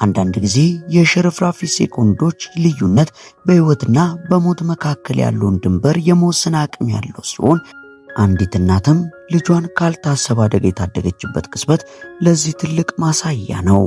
አንዳንድ ጊዜ የሽርፍራፊ ሴኮንዶች ልዩነት በሕይወትና በሞት መካከል ያለውን ድንበር የመወሰን አቅም ያለው ሲሆን አንዲት እናትም ልጇን ካልታሰበ አደጋ የታደገችበት ቅጽበት ለዚህ ትልቅ ማሳያ ነው።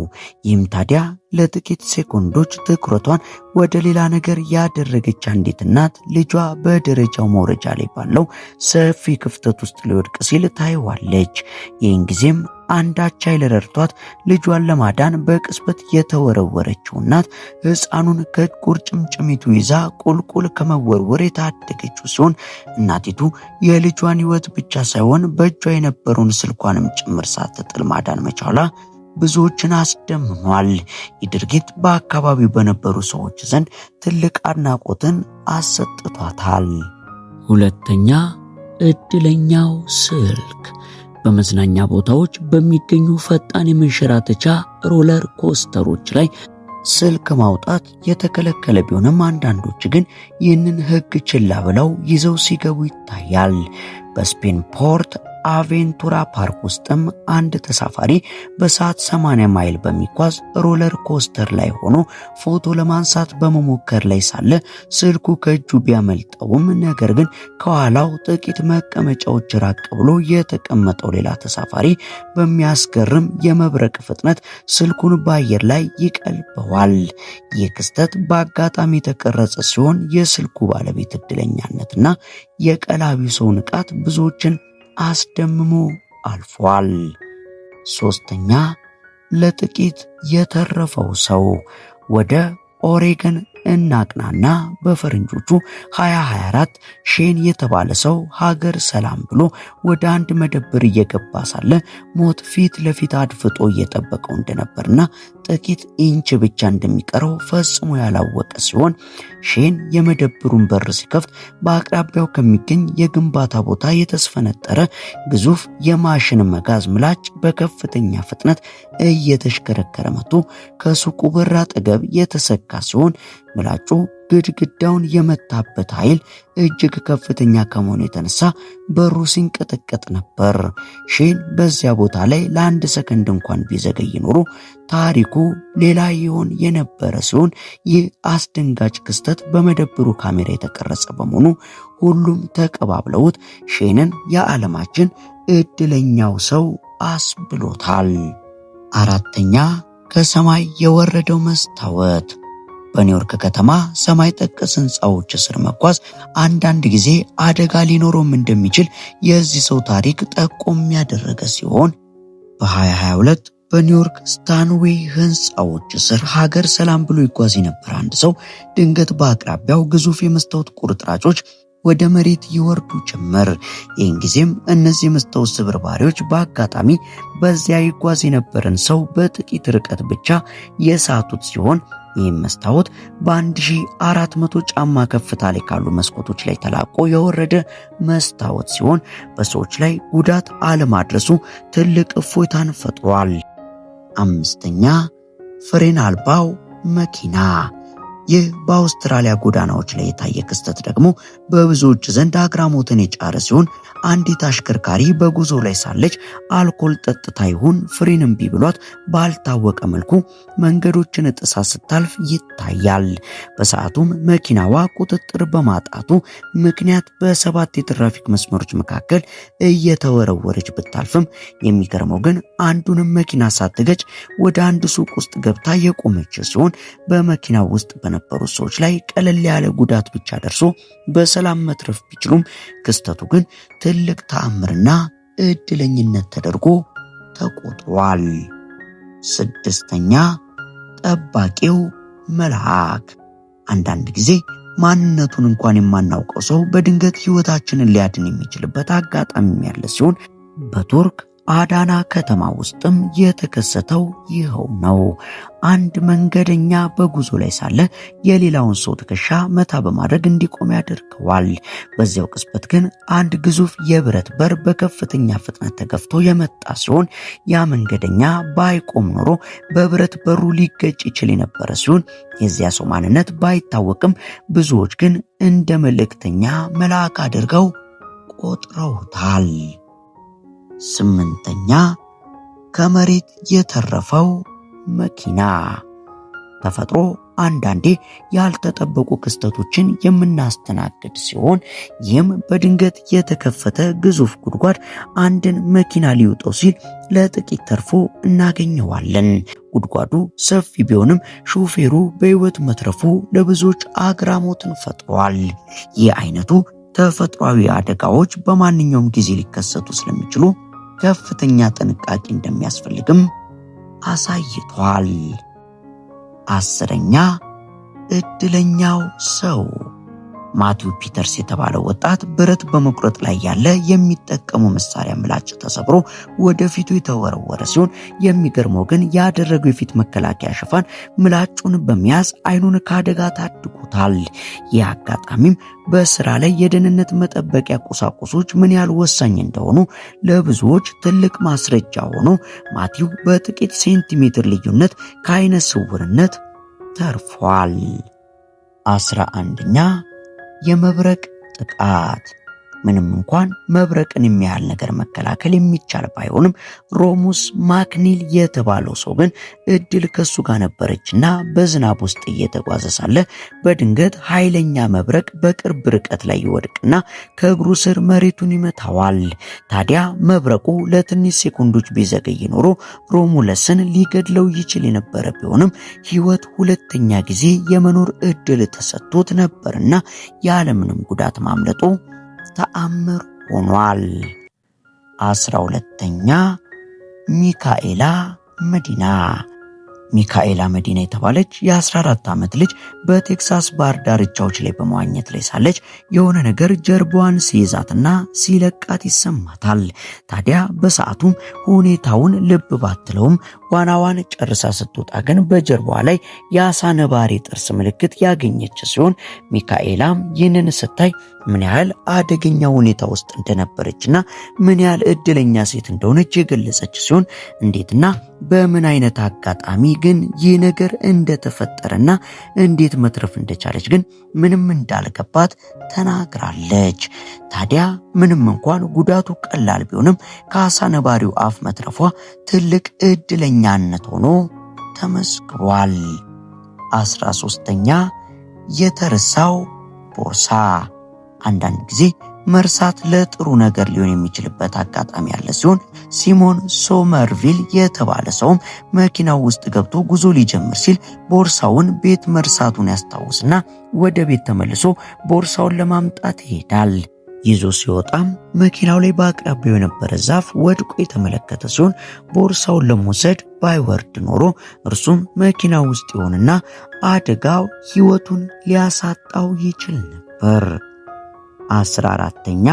ይህም ታዲያ ለጥቂት ሴኮንዶች ትኩረቷን ወደ ሌላ ነገር ያደረገች አንዲት እናት ልጇ በደረጃው መውረጃ ላይ ባለው ሰፊ ክፍተት ውስጥ ሊወድቅ ሲል ታይዋለች። ይህን ጊዜም አንዳች ኃይል ረድቷት ልጇን ለማዳን በቅጽበት የተወረወረችው እናት ሕፃኑን ከቁርጭምጭሚቱ ይዛ ቁልቁል ከመወርወር የታደገችው ሲሆን እናቲቱ የልጇን ሕይወት ብቻ ሳይሆን በእጇ የነበረውን ስልኳንም ጭምር ሳትጥል ማዳን መቻሏ ብዙዎችን አስደምሟል። ይህ ድርጊት በአካባቢው በነበሩ ሰዎች ዘንድ ትልቅ አድናቆትን አሰጥቷታል። ሁለተኛ፣ እድለኛው ስልክ። በመዝናኛ ቦታዎች በሚገኙ ፈጣን የመንሸራተቻ ሮለር ኮስተሮች ላይ ስልክ ማውጣት የተከለከለ ቢሆንም አንዳንዶች ግን ይህንን ሕግ ችላ ብለው ይዘው ሲገቡ ይታያል። በስፔን ፖርት አቬንቱራ ፓርክ ውስጥም አንድ ተሳፋሪ በሰዓት 80 ማይል በሚጓዝ ሮለር ኮስተር ላይ ሆኖ ፎቶ ለማንሳት በመሞከር ላይ ሳለ ስልኩ ከእጁ ቢያመልጠውም ነገር ግን ከኋላው ጥቂት መቀመጫዎች ራቅ ብሎ የተቀመጠው ሌላ ተሳፋሪ በሚያስገርም የመብረቅ ፍጥነት ስልኩን በአየር ላይ ይቀልበዋል። ይህ ክስተት በአጋጣሚ የተቀረጸ ሲሆን የስልኩ ባለቤት እድለኛነትና የቀላቢው ሰው ንቃት ብዙዎችን አስደምሞ አልፏል። ሶስተኛ፣ ለጥቂት የተረፈው ሰው። ወደ ኦሬገን እናቅናና በፈረንጆቹ 2024 ሼን የተባለ ሰው ሀገር ሰላም ብሎ ወደ አንድ መደብር እየገባ ሳለ ሞት ፊት ለፊት አድፍጦ እየጠበቀው እንደነበርና ጥቂት ኢንች ብቻ እንደሚቀረው ፈጽሞ ያላወቀ ሲሆን ሼን የመደብሩን በር ሲከፍት በአቅራቢያው ከሚገኝ የግንባታ ቦታ የተስፈነጠረ ግዙፍ የማሽን መጋዝ ምላጭ በከፍተኛ ፍጥነት እየተሽከረከረ መጥቶ ከሱቁ በር አጠገብ የተሰካ ሲሆን ምላጩ ግድግዳውን የመታበት ኃይል እጅግ ከፍተኛ ከመሆኑ የተነሳ በሩ ሲንቀጠቀጥ ነበር። ሼን በዚያ ቦታ ላይ ለአንድ ሰከንድ እንኳን ቢዘገይ ኖሮ ታሪኩ ሌላ ይሆን የነበረ ሲሆን ይህ አስደንጋጭ ክስተት በመደብሩ ካሜራ የተቀረጸ በመሆኑ ሁሉም ተቀባብለውት ሼንን የዓለማችን እድለኛው ሰው አስብሎታል። አራተኛ፣ ከሰማይ የወረደው መስታወት። በኒውዮርክ ከተማ ሰማይ ጠቀስ ሕንፃዎች ስር መጓዝ አንዳንድ ጊዜ አደጋ ሊኖረውም እንደሚችል የዚህ ሰው ታሪክ ጠቆም ያደረገ ሲሆን በ2022 በኒውዮርክ ስታንዌይ ሕንፃዎች ስር ሀገር ሰላም ብሎ ይጓዝ የነበረ አንድ ሰው ድንገት በአቅራቢያው ግዙፍ የመስታወት ቁርጥራጮች ወደ መሬት ይወርዱ ጀመር። ይህን ጊዜም እነዚህ መስታወት ስብርባሪዎች በአጋጣሚ በዚያ ይጓዝ የነበረን ሰው በጥቂት ርቀት ብቻ የሳቱት ሲሆን ይህም መስታወት በ1400 ጫማ ከፍታ ላይ ካሉ መስኮቶች ላይ ተላቆ የወረደ መስታወት ሲሆን በሰዎች ላይ ጉዳት አለማድረሱ ትልቅ እፎይታን ፈጥሯል። አምስተኛ፣ ፍሬን አልባው መኪና። ይህ በአውስትራሊያ ጎዳናዎች ላይ የታየ ክስተት ደግሞ በብዙዎች ዘንድ አግራሞትን የጫረ ሲሆን አንዲት አሽከርካሪ በጉዞ ላይ ሳለች አልኮል ጠጥታ ይሁን ፍሬን እምቢ ብሏት ባልታወቀ መልኩ መንገዶችን ጥሳ ስታልፍ ይታያል። በሰዓቱም መኪናዋ ቁጥጥር በማጣቱ ምክንያት በ7 የትራፊክ መስመሮች መካከል እየተወረወረች ብታልፍም የሚገርመው ግን አንዱንም መኪና ሳትገጭ ወደ አንድ ሱቅ ውስጥ ገብታ የቆመች ሲሆን በመኪናው ውስጥ በነበሩ ሰዎች ላይ ቀለል ያለ ጉዳት ብቻ ደርሶ በሰላም መትረፍ ቢችሉም ክስተቱ ግን ትልቅ ተአምርና እድለኝነት ተደርጎ ተቆጥሯል። ስድስተኛ፣ ጠባቂው መልአክ። አንዳንድ ጊዜ ማንነቱን እንኳን የማናውቀው ሰው በድንገት ሕይወታችንን ሊያድን የሚችልበት አጋጣሚ ያለ ሲሆን በቱርክ አዳና ከተማ ውስጥም የተከሰተው ይኸው ነው። አንድ መንገደኛ በጉዞ ላይ ሳለ የሌላውን ሰው ትከሻ መታ በማድረግ እንዲቆም ያደርገዋል። በዚያው ቅጽበት ግን አንድ ግዙፍ የብረት በር በከፍተኛ ፍጥነት ተገፍቶ የመጣ ሲሆን ያ መንገደኛ ባይቆም ኖሮ በብረት በሩ ሊገጭ ይችል የነበረ ሲሆን የዚያ ሰው ማንነት ባይታወቅም ብዙዎች ግን እንደ መልእክተኛ መልአክ አድርገው ቆጥረውታል። ስምንተኛ፣ ከመሬት የተረፈው መኪና። ተፈጥሮ አንዳንዴ ያልተጠበቁ ክስተቶችን የምናስተናግድ ሲሆን ይህም በድንገት የተከፈተ ግዙፍ ጉድጓድ አንድን መኪና ሊውጠው ሲል ለጥቂት ተርፎ እናገኘዋለን። ጉድጓዱ ሰፊ ቢሆንም ሾፌሩ በሕይወት መትረፉ ለብዙዎች አግራሞትን ፈጥሯል። ይህ አይነቱ ተፈጥሯዊ አደጋዎች በማንኛውም ጊዜ ሊከሰቱ ስለሚችሉ ከፍተኛ ጥንቃቄ እንደሚያስፈልግም አሳይቷል። 10ኛ እድለኛው ሰው። ማቲው ፒተርስ የተባለው ወጣት ብረት በመቁረጥ ላይ ያለ የሚጠቀመው መሳሪያ ምላጭ ተሰብሮ ወደፊቱ የተወረወረ ሲሆን የሚገርመው ግን ያደረገው የፊት መከላከያ ሽፋን ምላጩን በመያዝ አይኑን ከአደጋ ታድጎታል። ይህ አጋጣሚም በስራ ላይ የደህንነት መጠበቂያ ቁሳቁሶች ምን ያህል ወሳኝ እንደሆኑ ለብዙዎች ትልቅ ማስረጃ ሆኖ ማቲው በጥቂት ሴንቲሜትር ልዩነት ከአይነ ስውርነት ተርፏል። 11ኛ የመብረቅ ጥቃት። ምንም እንኳን መብረቅን የሚያህል ነገር መከላከል የሚቻል ባይሆንም ሮሙስ ማክኒል የተባለው ሰው ግን እድል ከሱ ጋር ነበረችና በዝናብ ውስጥ እየተጓዘ ሳለ በድንገት ኃይለኛ መብረቅ በቅርብ ርቀት ላይ ይወድቅና ከእግሩ ስር መሬቱን ይመታዋል። ታዲያ መብረቁ ለትንሽ ሴኮንዶች ቢዘገይ ኖሮ ሮሙለስን ሊገድለው ይችል የነበረ ቢሆንም ሕይወት ሁለተኛ ጊዜ የመኖር እድል ተሰጥቶት ነበርና ያለምንም ጉዳት ማምለጡ ተአምር ሆኗል። 12ኛ ሚካኤላ መዲና። ሚካኤላ መዲና የተባለች የ14 ዓመት ልጅ በቴክሳስ ባህር ዳርቻዎች ላይ በመዋኘት ላይ ሳለች የሆነ ነገር ጀርባዋን ሲይዛትና ሲለቃት ይሰማታል። ታዲያ በሰዓቱም ሁኔታውን ልብ ባትለውም ዋናዋን ጨርሳ ስትወጣ ግን በጀርባዋ ላይ የአሳ ነባሪ ጥርስ ምልክት ያገኘች ሲሆን ሚካኤላም ይህንን ስታይ ምን ያህል አደገኛ ሁኔታ ውስጥ እንደነበረችና ምን ያህል እድለኛ ሴት እንደሆነች የገለጸች ሲሆን እንዴትና በምን አይነት አጋጣሚ ግን ይህ ነገር እንደተፈጠረና እንዴት መትረፍ እንደቻለች ግን ምንም እንዳልገባት ተናግራለች። ታዲያ ምንም እንኳን ጉዳቱ ቀላል ቢሆንም ከአሳ ነባሪው አፍ መትረፏ ትልቅ እድለኛነት ሆኖ ተመስክሯል። 13ኛ የተረሳው ቦርሳ። አንዳንድ ጊዜ መርሳት ለጥሩ ነገር ሊሆን የሚችልበት አጋጣሚ ያለ ሲሆን ሲሞን ሶመርቪል የተባለ ሰውም መኪናው ውስጥ ገብቶ ጉዞ ሊጀምር ሲል ቦርሳውን ቤት መርሳቱን ያስታውስና ወደ ቤት ተመልሶ ቦርሳውን ለማምጣት ይሄዳል። ይዞ ሲወጣም መኪናው ላይ በአቅራቢያው የነበረ ዛፍ ወድቆ የተመለከተ ሲሆን ቦርሳውን ለመውሰድ ባይወርድ ኖሮ እርሱም መኪናው ውስጥ ይሆንና አደጋው ሕይወቱን ሊያሳጣው ይችል ነበር። 14ኛ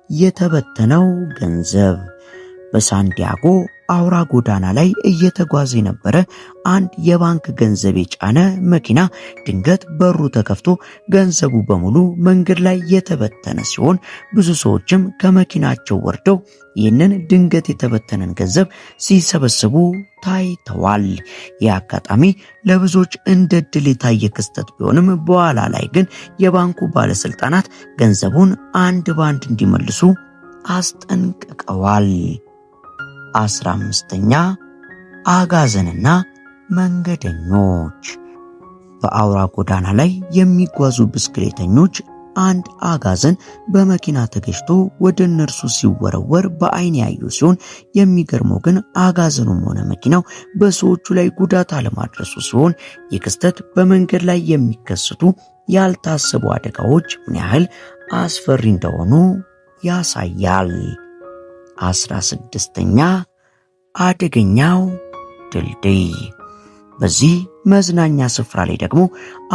የተበተነው ገንዘብ። በሳንዲያጎ አውራ ጎዳና ላይ እየተጓዘ የነበረ አንድ የባንክ ገንዘብ የጫነ መኪና ድንገት በሩ ተከፍቶ ገንዘቡ በሙሉ መንገድ ላይ የተበተነ ሲሆን ብዙ ሰዎችም ከመኪናቸው ወርደው ይህንን ድንገት የተበተነን ገንዘብ ሲሰበስቡ ታይተዋል። ይህ አጋጣሚ ለብዙዎች እንደ ድል የታየ ክስተት ቢሆንም በኋላ ላይ ግን የባንኩ ባለስልጣናት ገንዘቡን አንድ ባንድ እንዲመልሱ አስጠንቅቀዋል። 15ኛ አጋዘንና መንገደኞች። በአውራ ጎዳና ላይ የሚጓዙ ብስክሌተኞች አንድ አጋዘን በመኪና ተገጭቶ ወደ እነርሱ ሲወረወር በአይን ያዩ ሲሆን የሚገርመው ግን አጋዘኑም ሆነ መኪናው በሰዎቹ ላይ ጉዳት አለማድረሱ ሲሆን ይህ ክስተት በመንገድ ላይ የሚከሰቱ ያልታሰቡ አደጋዎች ምን ያህል አስፈሪ እንደሆኑ ያሳያል። 16ኛ አደገኛው ድልድይ። በዚህ መዝናኛ ስፍራ ላይ ደግሞ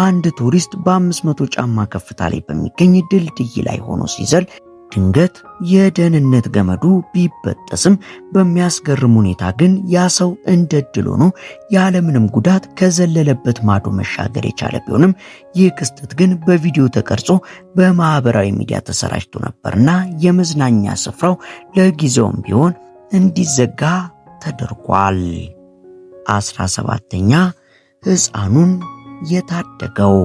አንድ ቱሪስት በ500 ጫማ ከፍታ ላይ በሚገኝ ድልድይ ላይ ሆኖ ሲዘል ድንገት የደህንነት ገመዱ ቢበጠስም በሚያስገርም ሁኔታ ግን ያ ሰው እንደ ድል ሆኖ ያለምንም ጉዳት ከዘለለበት ማዶ መሻገር የቻለ ቢሆንም ይህ ክስተት ግን በቪዲዮ ተቀርጾ በማህበራዊ ሚዲያ ተሰራጭቶ ነበርና የመዝናኛ ስፍራው ለጊዜውም ቢሆን እንዲዘጋ ተደርጓል። 17ኛ ሕፃኑን የታደገው።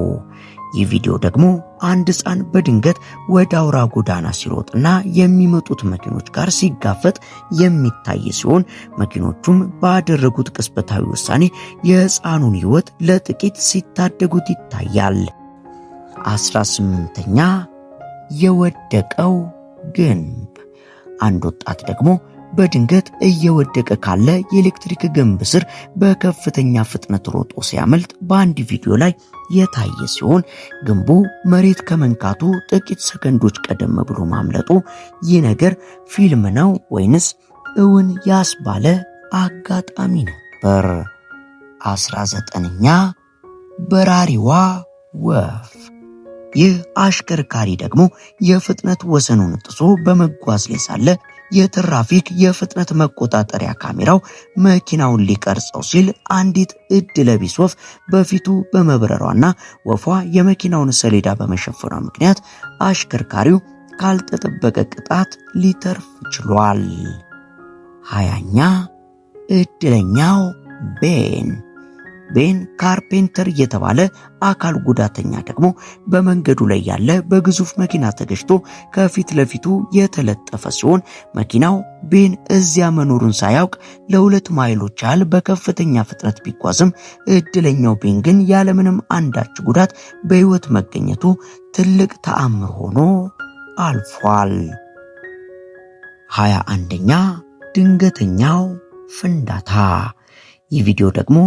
ይህ ቪዲዮ ደግሞ አንድ ሕፃን በድንገት ወደ አውራ ጎዳና ሲሮጥና የሚመጡት መኪኖች ጋር ሲጋፈጥ የሚታይ ሲሆን መኪኖቹም ባደረጉት ቅጽበታዊ ውሳኔ የሕፃኑን ሕይወት ለጥቂት ሲታደጉት ይታያል። 18ኛ የወደቀው ግንብ። አንድ ወጣት ደግሞ በድንገት እየወደቀ ካለ የኤሌክትሪክ ግንብ ስር በከፍተኛ ፍጥነት ሮጦ ሲያመልጥ በአንድ ቪዲዮ ላይ የታየ ሲሆን ግንቡ መሬት ከመንካቱ ጥቂት ሰከንዶች ቀደም ብሎ ማምለጡ ይህ ነገር ፊልም ነው ወይንስ እውን ያስባለ አጋጣሚ ነበር። 19ኛ በራሪዋ ወፍ። ይህ አሽከርካሪ ደግሞ የፍጥነት ወሰኑን ጥሶ በመጓዝ ላይ ሳለ የትራፊክ የፍጥነት መቆጣጠሪያ ካሜራው መኪናውን ሊቀርጸው ሲል አንዲት ዕድለቢስ ወፍ በፊቱ በመብረሯና ወፏ የመኪናውን ሰሌዳ በመሸፈኗ ምክንያት አሽከርካሪው ካልተጠበቀ ቅጣት ሊተርፍ ችሏል። 20ኛ ዕድለኛው ቤን ካርፔንተር የተባለ አካል ጉዳተኛ ደግሞ በመንገዱ ላይ ያለ በግዙፍ መኪና ተገጭቶ ከፊት ለፊቱ የተለጠፈ ሲሆን መኪናው ቤን እዚያ መኖሩን ሳያውቅ ለ2 ማይሎች ያህል በከፍተኛ ፍጥነት ቢጓዝም ዕድለኛው ቤን ግን ያለምንም አንዳች ጉዳት በሕይወት መገኘቱ ትልቅ ተአምር ሆኖ አልፏል። 21ኛ ድንገተኛው ፍንዳታ። ይህ ቪዲዮ ደግሞ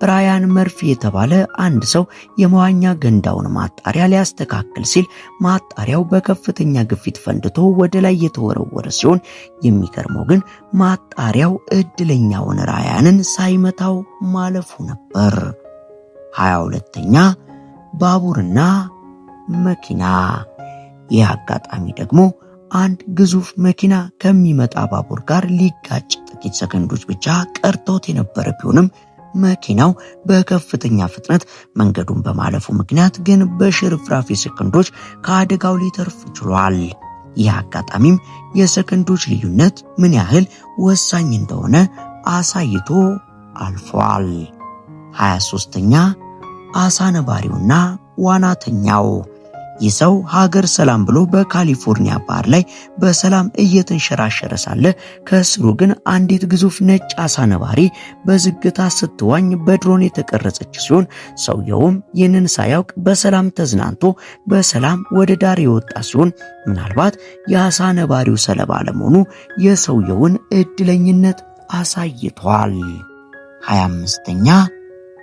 ራያን መርፊ የተባለ አንድ ሰው የመዋኛ ገንዳውን ማጣሪያ ሊያስተካክል ሲል ማጣሪያው በከፍተኛ ግፊት ፈንድቶ ወደ ላይ የተወረወረ ሲሆን የሚገርመው ግን ማጣሪያው ዕድለኛውን ራያንን ሳይመታው ማለፉ ነበር። 22ኛ ባቡርና መኪና። ይህ አጋጣሚ ደግሞ አንድ ግዙፍ መኪና ከሚመጣ ባቡር ጋር ሊጋጭ ጥቂት ሰከንዶች ብቻ ቀርተውት የነበረ ቢሆንም መኪናው በከፍተኛ ፍጥነት መንገዱን በማለፉ ምክንያት ግን በሽርፍራፊ ሰከንዶች ከአደጋው ሊተርፍ ችሏል። ይህ አጋጣሚም የሰከንዶች ልዩነት ምን ያህል ወሳኝ እንደሆነ አሳይቶ አልፏል። 23ኛ አሳ ነባሪውና ዋናተኛው። ይህ ሰው ሀገር ሰላም ብሎ በካሊፎርኒያ ባህር ላይ በሰላም እየተንሸራሸረ ሳለ ከስሩ ግን አንዲት ግዙፍ ነጭ አሳ ነባሪ በዝግታ ስትዋኝ በድሮን የተቀረጸች ሲሆን ሰውየውም ይህንን ሳያውቅ በሰላም ተዝናንቶ በሰላም ወደ ዳር የወጣ ሲሆን ምናልባት የአሳ ነባሪው ሰለባ ለመሆኑ የሰውየውን ዕድለኝነት አሳይቷል። 25ኛ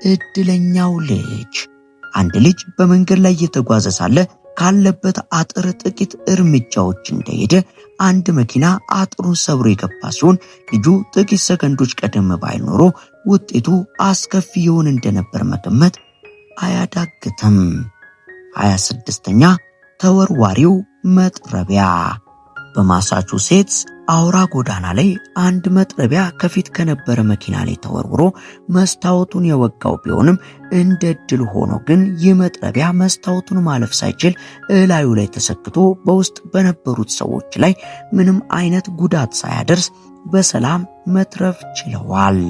ዕድለኛው ልጅ። አንድ ልጅ በመንገድ ላይ እየተጓዘ ሳለ ካለበት አጥር ጥቂት እርምጃዎች እንደሄደ አንድ መኪና አጥሩን ሰብሮ የገባ ሲሆን ልጁ ጥቂት ሰከንዶች ቀደም ባይል ኖሮ ውጤቱ አስከፊ ይሆን እንደነበር መገመት አያዳግትም። 26ኛ ተወርዋሪው መጥረቢያ። በማሳቹሴትስ አውራ ጎዳና ላይ አንድ መጥረቢያ ከፊት ከነበረ መኪና ላይ ተወርውሮ መስታወቱን የወጋው ቢሆንም እንደ ድል ሆኖ ግን ይህ መጥረቢያ መስታወቱን ማለፍ ሳይችል እላዩ ላይ ተሰክቶ በውስጥ በነበሩት ሰዎች ላይ ምንም አይነት ጉዳት ሳያደርስ በሰላም መትረፍ ችለዋል።